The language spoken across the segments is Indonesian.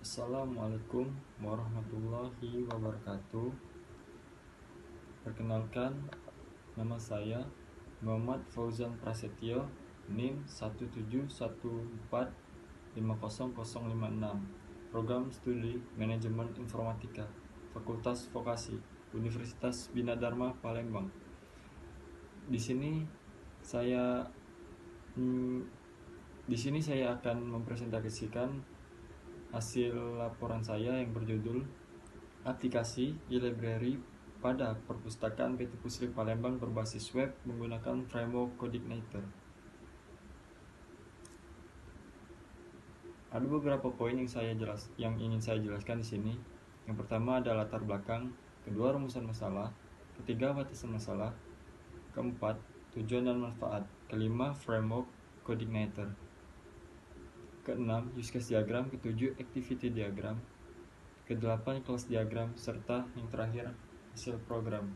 Assalamualaikum warahmatullahi wabarakatuh. Perkenalkan, nama saya Muhammad Fauzan Prasetyo, NIM 171450056, Program Studi Manajemen Informatika, Fakultas Vokasi, Universitas Bina Dharma Palembang. Di sini saya akan mempresentasikan hasil laporan saya yang berjudul Aplikasi e-Library pada Perpustakaan PT Pusri Palembang berbasis web menggunakan framework Coordinator. Ada beberapa poin yang ingin saya jelaskan di sini. Yang pertama ada latar belakang, kedua rumusan masalah, ketiga batasan masalah, keempat tujuan dan manfaat, kelima framework Coordinator, keenam use case diagram, ketujuh activity diagram, kedelapan kelas diagram, serta yang terakhir hasil program.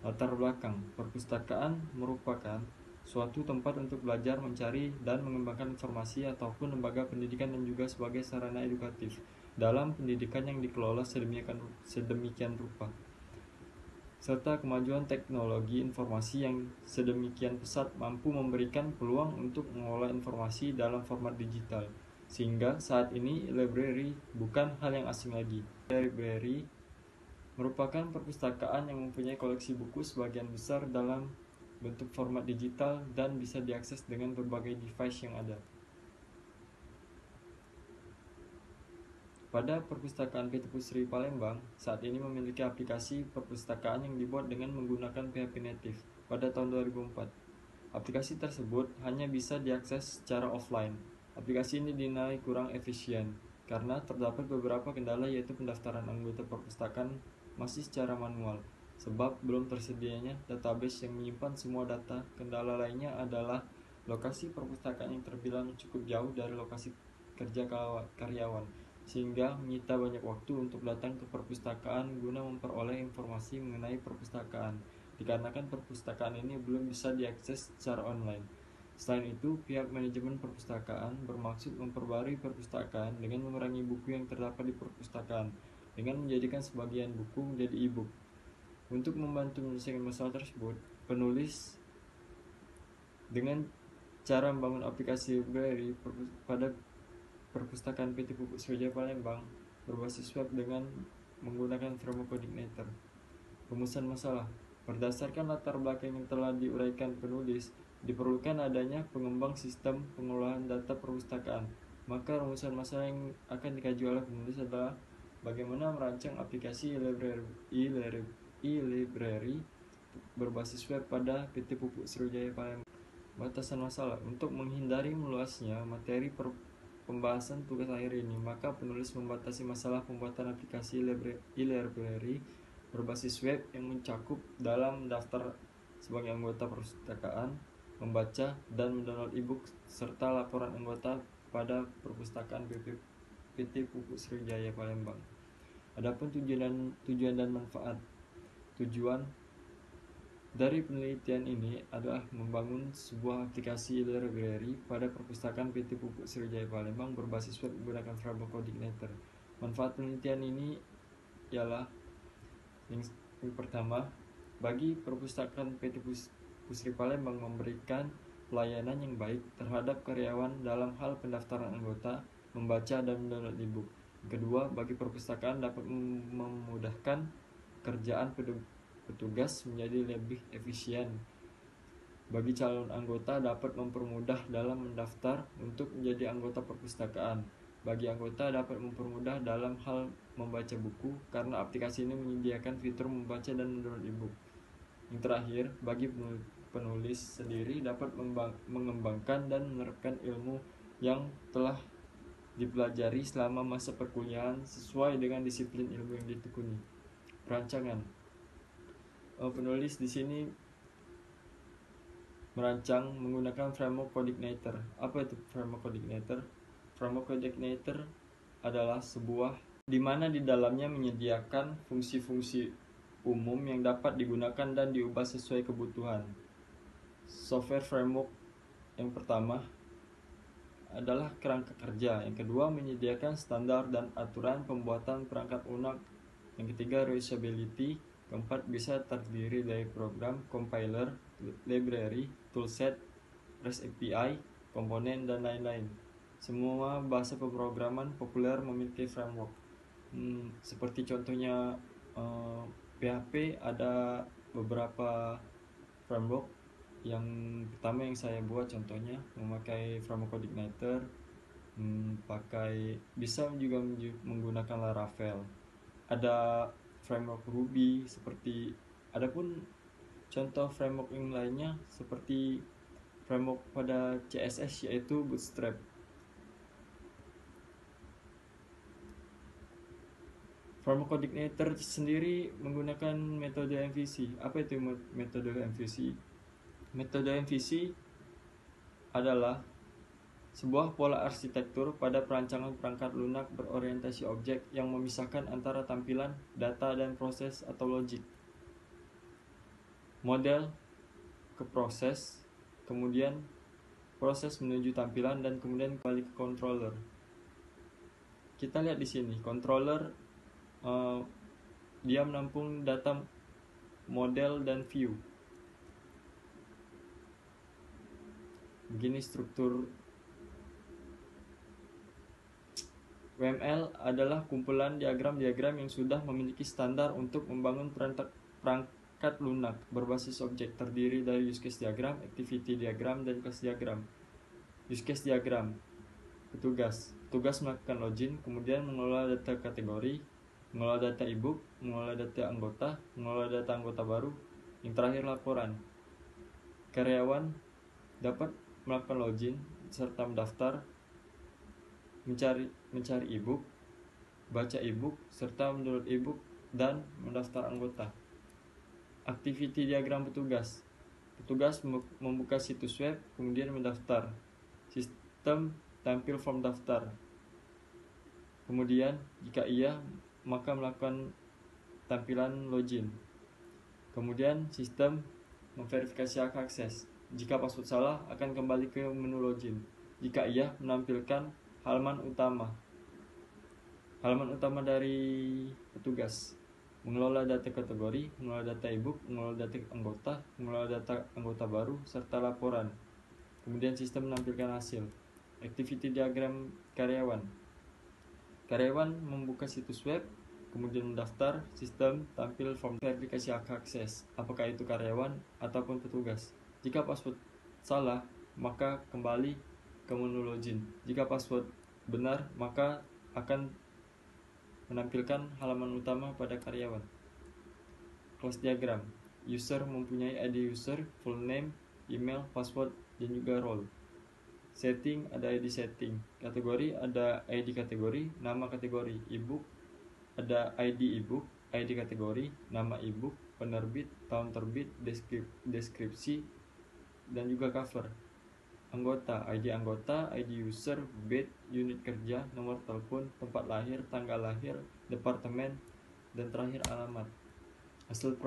Latar belakang, perpustakaan merupakan suatu tempat untuk belajar, mencari, dan mengembangkan informasi ataupun lembaga pendidikan dan juga sebagai sarana edukatif dalam pendidikan yang dikelola sedemikian rupa, serta kemajuan teknologi informasi yang sedemikian pesat mampu memberikan peluang untuk mengolah informasi dalam format digital, sehingga saat ini library bukan hal yang asing lagi. Library merupakan perpustakaan yang mempunyai koleksi buku sebagian besar dalam bentuk format digital dan bisa diakses dengan berbagai device yang ada. Pada Perpustakaan PT Pusri Palembang saat ini memiliki aplikasi perpustakaan yang dibuat dengan menggunakan PHP native pada tahun 2004. Aplikasi tersebut hanya bisa diakses secara offline. Aplikasi ini dinilai kurang efisien karena terdapat beberapa kendala, yaitu pendaftaran anggota perpustakaan masih secara manual sebab belum tersedianya database yang menyimpan semua data. Kendala lainnya adalah lokasi perpustakaan yang terbilang cukup jauh dari lokasi kerja karyawan, sehingga menyita banyak waktu untuk datang ke perpustakaan guna memperoleh informasi mengenai perpustakaan, dikarenakan perpustakaan ini belum bisa diakses secara online. Selain itu, pihak manajemen perpustakaan bermaksud memperbarui perpustakaan dengan mengurangi buku yang terdapat di perpustakaan dengan menjadikan sebagian buku menjadi e-book. Untuk membantu menyelesaikan masalah tersebut, penulis dengan cara membangun aplikasi library pada Perpustakaan PT Pupuk Sriwijaya Palembang berbasis web dengan menggunakan framework Coordinator. Rumusan masalah. Berdasarkan latar belakang yang telah diuraikan penulis, diperlukan adanya pengembang sistem pengolahan data perpustakaan. Maka rumusan masalah yang akan dikaji oleh penulis adalah bagaimana merancang aplikasi e-library berbasis web pada PT Pupuk Sriwijaya Palembang. Batasan masalah. Untuk menghindari meluasnya materi pembahasan tugas akhir ini, maka penulis membatasi masalah pembuatan aplikasi e-library berbasis web yang mencakup dalam daftar sebagai anggota perpustakaan, membaca dan mendownload e-book, serta laporan anggota pada perpustakaan PT Pupuk Sriwijaya Palembang. Adapun tujuan dan manfaat. Tujuan dari penelitian ini adalah membangun sebuah aplikasi e-library pada perpustakaan PT Pupuk Sriwijaya Palembang berbasis web menggunakan framework Coordinator. Manfaat penelitian ini ialah yang pertama, bagi perpustakaan PT Pusri Palembang memberikan pelayanan yang baik terhadap karyawan dalam hal pendaftaran anggota, membaca dan mendownload e-book. Kedua, bagi perpustakaan dapat memudahkan kerjaan petugas menjadi lebih efisien. Bagi calon anggota dapat mempermudah dalam mendaftar untuk menjadi anggota perpustakaan. Bagi anggota dapat mempermudah dalam hal membaca buku karena aplikasi ini menyediakan fitur membaca dan mendownload e-book. Yang terakhir, bagi penulis sendiri dapat mengembangkan dan menerapkan ilmu yang telah dipelajari selama masa perkuliahan sesuai dengan disiplin ilmu yang ditekuni. Perancangan. Penulis di sini merancang menggunakan framework Coordinator. Apa itu framework Coordinator? Framework Coordinator adalah sebuah di mana di dalamnya menyediakan fungsi-fungsi umum yang dapat digunakan dan diubah sesuai kebutuhan. Software framework yang pertama adalah kerangka kerja. Yang kedua, menyediakan standar dan aturan pembuatan perangkat lunak. Yang ketiga, reusability. Keempat, bisa terdiri dari program, compiler, library, toolset, REST API, komponen, dan lain-lain. Semua bahasa pemrograman populer memiliki framework. Seperti contohnya PHP ada beberapa framework. Yang pertama yang saya buat contohnya memakai framework Coordinator, bisa juga menggunakan Laravel. Ada framework Ruby seperti, adapun contoh framework yang lainnya seperti framework pada CSS yaitu Bootstrap. Framework Coordinator sendiri menggunakan metode MVC. Apa itu metode MVC? Metode MVC adalah sebuah pola arsitektur pada perancangan perangkat lunak berorientasi objek yang memisahkan antara tampilan, data, dan proses atau logik. Model ke proses, kemudian proses menuju tampilan, dan kemudian kembali ke controller. Kita lihat di sini, controller dia menampung data model dan view. Begini struktur WML adalah kumpulan diagram-diagram yang sudah memiliki standar untuk membangun perangkat lunak berbasis objek, terdiri dari use case diagram, activity diagram, dan class diagram. Use case diagram, petugas melakukan login, kemudian mengelola data kategori, mengelola data ebook, mengelola data anggota baru, yang terakhir laporan. Karyawan dapat melakukan login serta mendaftar, mencari ebook, baca ebook, serta mendownload ebook, dan mendaftar anggota. Activity diagram petugas membuka situs web, kemudian mendaftar. Sistem tampil form daftar. Kemudian jika iya, maka melakukan tampilan login. Kemudian sistem memverifikasi hak akses. Jika password salah, akan kembali ke menu login. Jika iya, menampilkan halaman utama dari petugas. Mengelola data kategori, mengelola data ebook, mengelola data anggota baru, serta laporan. Kemudian sistem menampilkan hasil. Activity diagram karyawan membuka situs web, kemudian mendaftar. Sistem tampil form verifikasi hak akses, apakah itu karyawan ataupun petugas. Jika password salah, maka kembali ke menu login. Jika password benar, maka akan menampilkan halaman utama pada karyawan. Class diagram. User mempunyai ID user, full name, email, password, dan juga role. Setting, ada ID setting. Kategori, ada ID kategori, nama kategori. Ebook, ada ID ebook, ID kategori, nama ebook, penerbit, tahun terbit, deskripsi, dan juga cover. Anggota, ID user, bed, unit kerja, nomor telepon, tempat lahir, tanggal lahir, departemen, dan terakhir alamat. Hasil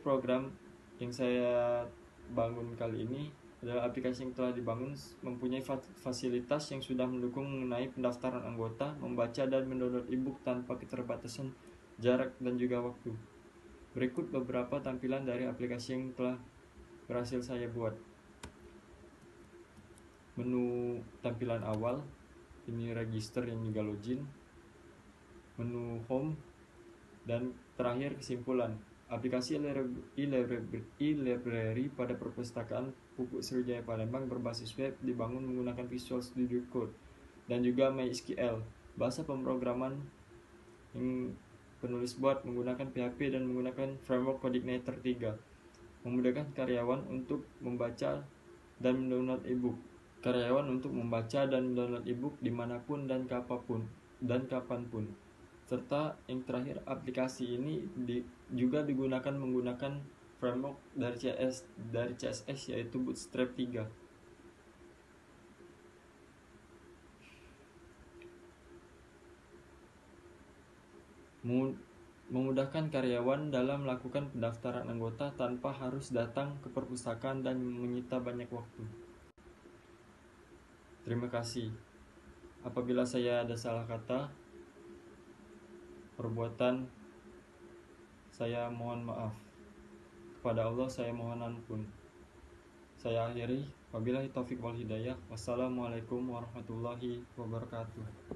program yang saya bangun kali ini adalah aplikasi yang telah dibangun mempunyai fasilitas yang sudah mendukung mengenai pendaftaran anggota, membaca dan mendownload ebook tanpa keterbatasan jarak dan juga waktu. Berikut beberapa tampilan dari aplikasi yang telah berhasil saya buat. Menu tampilan awal, ini register yang juga login. Menu home, dan terakhir kesimpulan. Aplikasi e-library pada perpustakaan Pupuk Sriwijaya Palembang berbasis web dibangun menggunakan Visual Studio Code dan juga MySQL. Bahasa pemrograman yang penulis buat menggunakan PHP dan menggunakan framework Coordinator 3. Memudahkan karyawan untuk membaca dan mendownload ebook. Dimanapun dan kapanpun. Serta yang terakhir, aplikasi ini juga digunakan menggunakan framework dari CSS yaitu Bootstrap 3. Memudahkan karyawan dalam melakukan pendaftaran anggota tanpa harus datang ke perpustakaan dan menyita banyak waktu. Terima kasih. Apabila saya ada salah kata, perbuatan, saya mohon maaf. Kepada Allah saya mohon ampun. Saya akhiri. Wabillahi taufik wal hidayah. Wassalamualaikum warahmatullahi wabarakatuh.